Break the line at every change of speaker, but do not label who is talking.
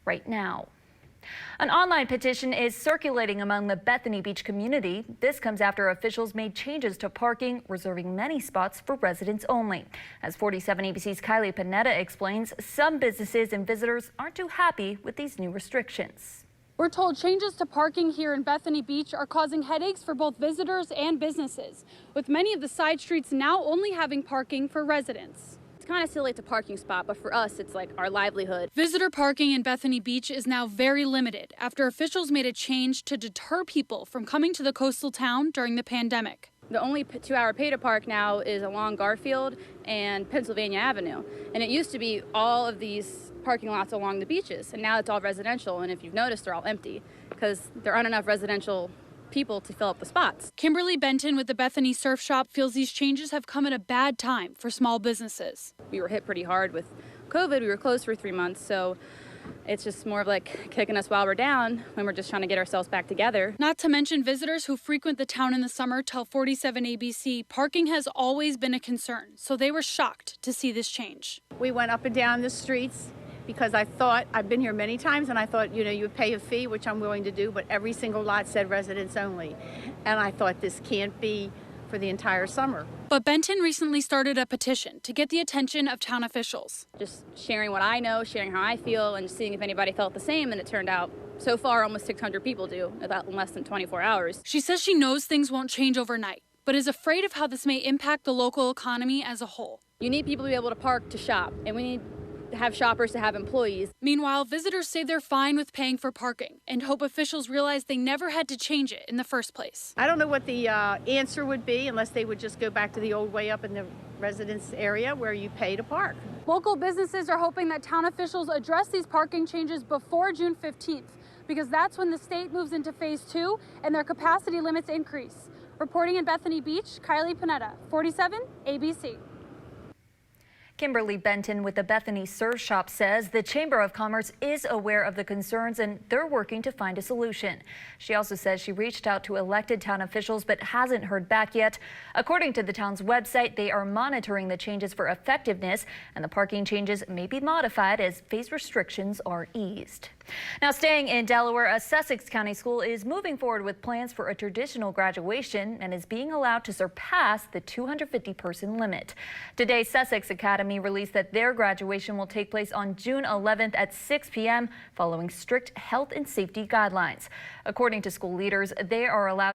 right now. An online petition is circulating among the Bethany Beach community. This comes after officials made changes to parking, reserving many spots for residents only. As 47 ABC's Kylie Panetta explains, some businesses and visitors aren't too happy with these new restrictions.
We're told changes to parking here in Bethany Beach are causing headaches for both visitors and businesses, with many of the side streets now only having parking for residents.
It's kind of silly it's a parking spot, but for us, it's like our livelihood.
Visitor parking in Bethany Beach is now very limited after officials made a change to deter people from coming to the coastal town during the pandemic.
The only 2-hour pay to park now is along Garfield and Pennsylvania Avenue. And it used to be all of these parking lots along the beaches, and now it's all residential. And if you've noticed, they're all empty because there aren't enough residential people to fill up the spots.
Kimberly Benton with the Bethany Surf Shop feels these changes have come at a bad time for small businesses.
We were hit pretty hard with COVID. We were closed for 3 months, so it's just more of like kicking us while we're down when we're just trying to get ourselves back together.
Not to mention visitors who frequent the town in the summer tell 47 ABC parking has always been a concern, so they were shocked to see this change.
We went up and down the streets because I've been here many times and I thought, you would pay a fee, which I'm willing to do, but every single lot said residents only. And I thought this can't be for the entire summer.
But Benton recently started a petition to get the attention of town officials.
Just sharing what I know, sharing how I feel, and seeing if anybody felt the same. And it turned out so far almost 600 people do, about in less than 24 hours.
She says she knows things won't change overnight, but is afraid of how this may impact the local economy as a whole.
You need people to be able to park to shop, and we need to have shoppers to have employees.
Meanwhile, visitors say they're fine with paying for parking and hope officials realize they never had to change it in the first place.
I don't know what the answer would be unless they would just go back to the old way up in the residence area where you pay to park.
Local businesses are hoping that town officials address these parking changes before June 15th, because that's when the state moves into phase 2 and their capacity limits increase. Reporting in Bethany Beach, Kylie Panetta, 47 ABC.
Kimberly Benton with the Bethany Surf Shop says the Chamber of Commerce is aware of the concerns and they're working to find a solution. She also says she reached out to elected town officials but hasn't heard back yet. According to the town's website, they are monitoring the changes for effectiveness, and the parking changes may be modified as phase restrictions are eased. Now, staying in Delaware, a Sussex County school is moving forward with plans for a traditional graduation and is being allowed to surpass the 250-person limit. Today, Sussex Academy released that their graduation will take place on June 11th at 6 p.m. following strict health and safety guidelines. According to school leaders, they are allowed